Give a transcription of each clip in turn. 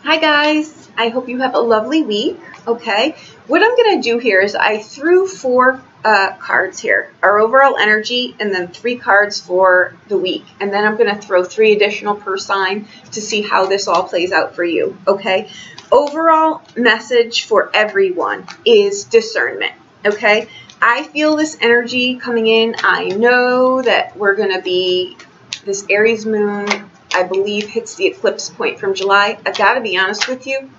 Hi guys, I hope you have a lovely week. Okay, what I'm going to do here is I threw four cards here, our overall energy, and then 3 cards for the week. And then I'm going to throw 3 additional per sign to see how this all plays out for you. Okay, overall message for everyone is discernment. Okay, I feel this energy coming in. I know that we're going to be this Aries moon, I believe, hits the eclipse point from July. I've got to be honest with you,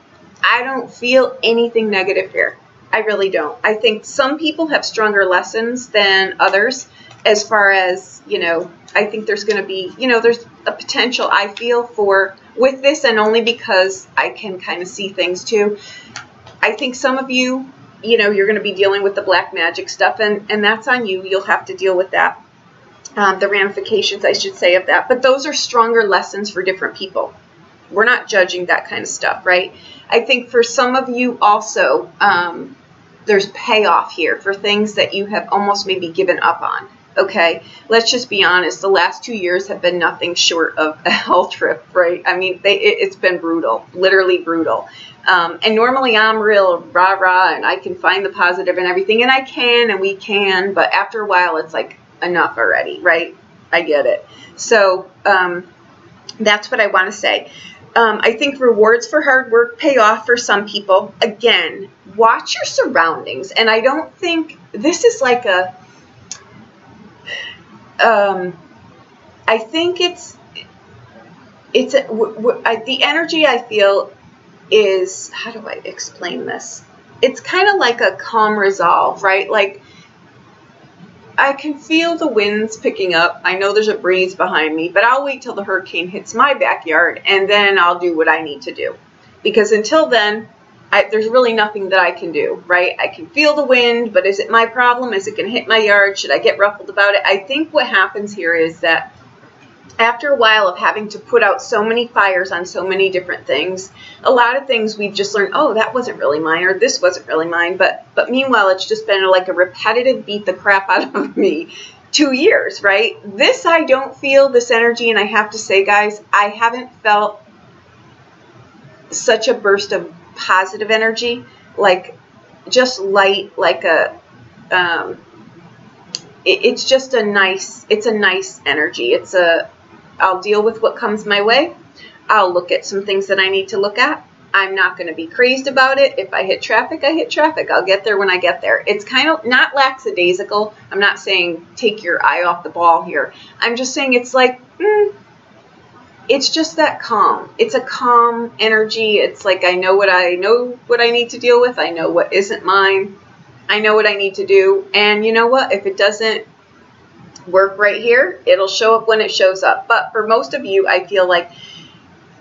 I don't feel anything negative here. I really don't. I think some people have stronger lessons than others as far as, I think there's going to be, there's a potential I feel for with this, and only because I can kind of see things too. I think some of you, you're going to be dealing with the black magic stuff, and that's on you. You'll have to deal with that. The ramifications, I should say, of that. But those are stronger lessons for different people. We're not judging that kind of stuff, right? I think for some of you also, there's payoff here for things that you have almost maybe given up on, okay? Let's just be honest. The last 2 years have been nothing short of a hell trip, right? I mean, it's been brutal, literally brutal. And normally I'm real rah-rah, and I can find the positive and everything, and I can, and we can, but after a while, it's like, enough already, right? I get it. So that's what I want to say. I think rewards for hard work pay off for some people. Again, watch your surroundings. And I don't think this is like a, I think the energy I feel is, how do I explain this? It's kind of like a calm resolve, right? Like, I can feel the winds picking up. I know there's a breeze behind me, but I'll wait till the hurricane hits my backyard, and then I'll do what I need to do. Because until then, there's really nothing that I can do, right? I can feel the wind, but is it my problem? Is it going to hit my yard? Should I get ruffled about it? I think what happens here is that after a while of having to put out so many fires on so many different things, a lot of things we've just learned, oh, that wasn't really mine, or this wasn't really mine. But meanwhile, it's just been like a repetitive beat the crap out of me 2 years, right? This, I don't feel this energy. And I have to say, guys, I haven't felt such a burst of positive energy, like just light, like a, it's just a nice energy. I'll deal with what comes my way. I'll look at some things that I need to look at. I'm not going to be crazed about it. If I hit traffic, I hit traffic. I'll get there when I get there. It's kind of not lackadaisical. I'm not saying take your eye off the ball here. I'm just saying it's like, it's just that calm. It's a calm energy. It's like I know what I need to deal with. I know what isn't mine. I know what I need to do. And you know what? If it doesn't work right here, it'll show up when it shows up. But for most of you, I feel like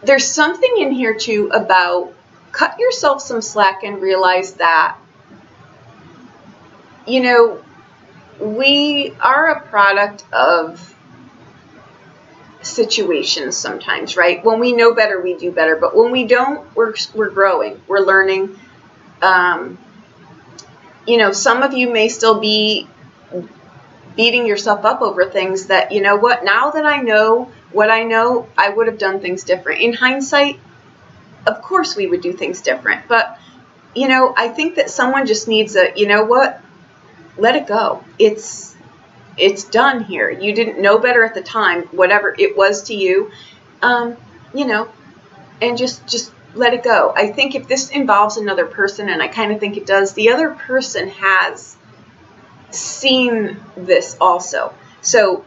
there's something in here too about cut yourself some slack and realize that, we are a product of situations sometimes, right? When we know better, we do better. But when we don't, we're growing, we're learning. Some of you may still be beating yourself up over things that, now that I know what I know, I would have done things different. In hindsight, of course we would do things different. But, I think that someone just needs a, let it go. It's done here. You didn't know better at the time, whatever it was to you, and just let it go. I think if this involves another person, and I kind of think it does, the other person has seen this also. So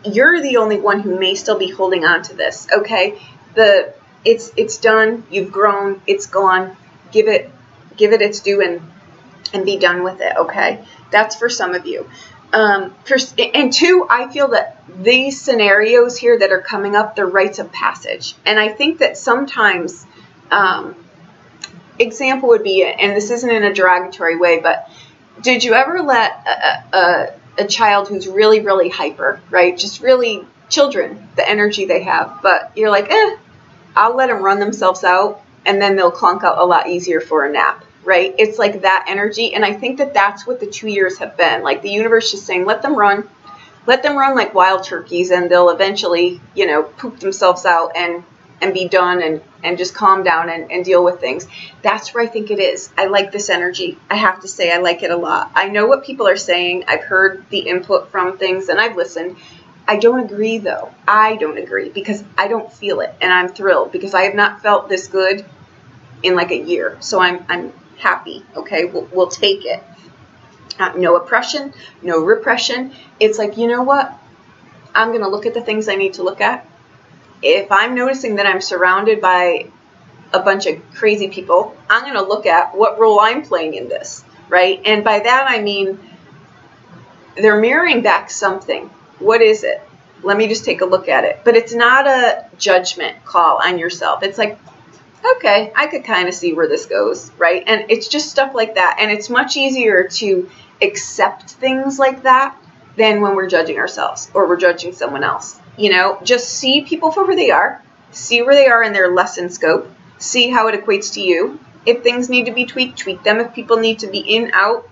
you're the only one who may still be holding on to this, okay? It's done, you've grown, it's gone. Give it its due and be done with it, okay? That's for some of you. And 2, I feel that these scenarios here that are coming up, they're rites of passage. And I think that sometimes, example would be, and this isn't in a derogatory way, but did you ever let a child who's really, really hyper, right? Just really children, the energy they have, but you're like, I'll let them run themselves out, and then they'll clunk out a lot easier for a nap, right? It's like that energy. And I think that that's what the 2 years have been. Like the universe is saying, let them run like wild turkeys, and they'll eventually, poop themselves out and and be done and just calm down and deal with things. That's where I think it is. I like this energy. I have to say I like it a lot. I know what people are saying. I've heard the input from things and I've listened. I don't agree though. I don't agree because I don't feel it, and I'm thrilled because I have not felt this good in like a year. So I'm happy. Okay, we'll take it. No oppression, no repression. It's like, you know what? I'm going to look at the things I need to look at. If I'm noticing that I'm surrounded by a bunch of crazy people, I'm going to look at what role I'm playing in this, right? And by that I mean they're mirroring back something. What is it? Let me just take a look at it. But it's not a judgment call on yourself. It's like, okay, I could kind of see where this goes, right? And it's just stuff like that. And it's much easier to accept things like that than when we're judging ourselves or we're judging someone else. You know, just see people for who they are, see where they are in their lesson scope, see how it equates to you. If things need to be tweaked, tweak them. If people need to be in, out,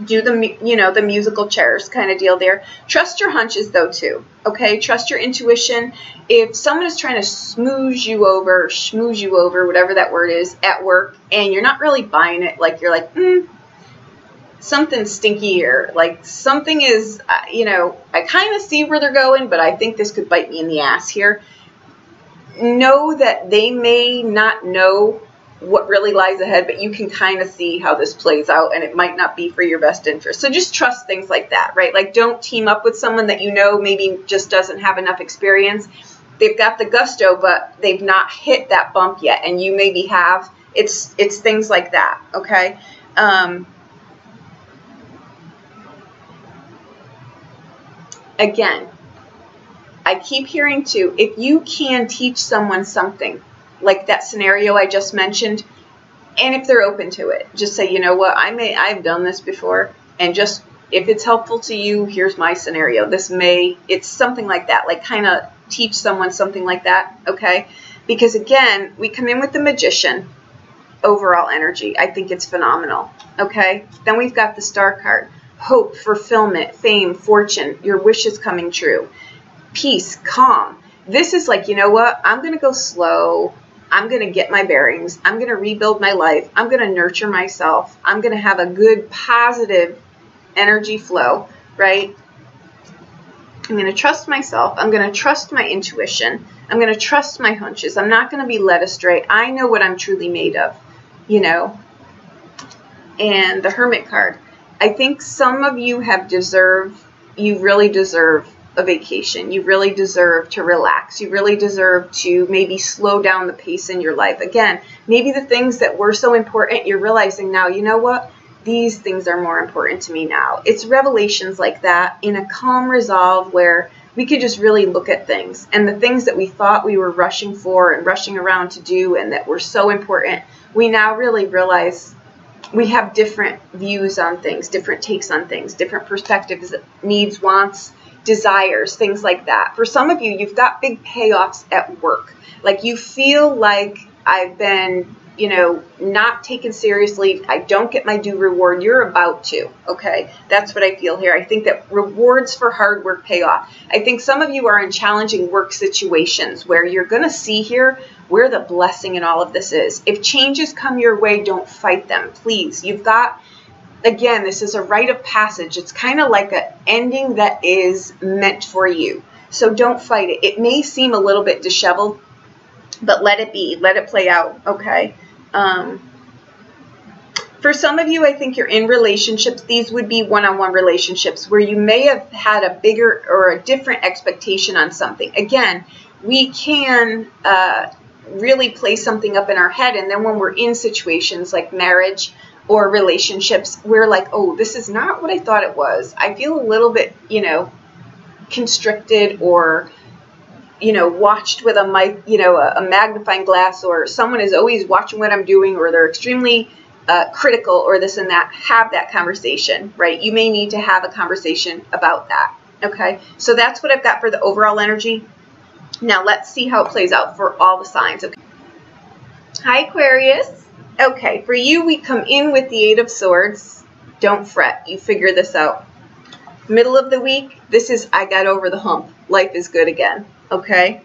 do the, you know, the musical chairs kind of deal there. Trust your hunches though too, okay? Trust your intuition. If someone is trying to schmooze you over, whatever that word is, at work, and you're not really buying it, like you're like, something's stinky here. Like something is, you know, I kind of see where they're going, but I think this could bite me in the ass here. Know that they may not know what really lies ahead, but you can kind of see how this plays out, and it might not be for your best interest. So just trust things like that, right? Like don't team up with someone that you know maybe just doesn't have enough experience. They've got the gusto, but they've not hit that bump yet, and you maybe have. It's things like that, okay? Again, I keep hearing too, if you can teach someone something, like that scenario I just mentioned, and if they're open to it, just say, you know what, I've done this before, and just, if it's helpful to you, here's my scenario. It's something like that, like kind of teach someone something like that, okay? Because again, we come in with the Magician, overall energy. I think it's phenomenal, okay? Then we've got the Star card. Hope, fulfillment, fame, fortune, your wishes coming true. Peace, calm. This is like, you know what? I'm going to go slow. I'm going to get my bearings. I'm going to rebuild my life. I'm going to nurture myself. I'm going to have a good, positive energy flow, right? I'm going to trust myself. I'm going to trust my intuition. I'm going to trust my hunches. I'm not going to be led astray. I know what I'm truly made of, you know. And the Hermit card. I think some of you you really deserve a vacation. You really deserve to relax. You really deserve to maybe slow down the pace in your life. Again, maybe the things that were so important, you're realizing now, you know what? These things are more important to me now. It's revelations like that in a calm resolve where we could just really look at things. And the things that we thought we were rushing for and rushing around to do and that were so important, we now really realize we have different views on things, different takes on things, different perspectives, needs, wants, desires, things like that. For some of you, you've got big payoffs at work. Like you feel like I've been, you know, not taken seriously. I don't get my due reward. You're about to, okay? That's what I feel here. I think that rewards for hard work pay off. I think some of you are in challenging work situations where you're going to see here where the blessing in all of this is. If changes come your way, don't fight them, please. You've got, again, this is a rite of passage. It's kind of like an ending that is meant for you. So don't fight it. It may seem a little bit disheveled, but let it be. Let it play out, okay? For some of you, I think you're in relationships. These would be one-on-one relationships where you may have had a bigger or a different expectation on something. Again, we can really play something up in our head, and then when we're in situations like marriage or relationships, we're like, oh, this is not what I thought it was. I feel a little bit, you know, constricted or, you know, watched with a magnifying glass, or someone is always watching what I'm doing, or they're extremely critical, or this and that. Have that conversation, right? You may need to have a conversation about that, okay? So that's what I've got for the overall energy. Now let's see how it plays out for all the signs, okay? Hi, Aquarius. Okay, for you, we come in with the 8 of Swords. Don't fret. You figure this out. Middle of the week, this is I got over the hump. Life is good again, okay?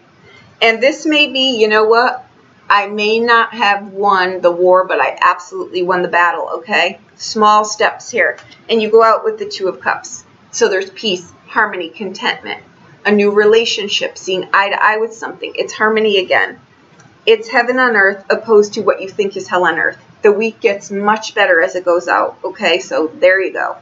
And this may be, you know what? I may not have won the war, but I absolutely won the battle, okay? Small steps here. And you go out with the Two of Cups. So there's peace, harmony, contentment, a new relationship, seeing eye to eye with something. It's harmony again. It's heaven on earth opposed to what you think is hell on earth. The week gets much better as it goes out, okay? So there you go.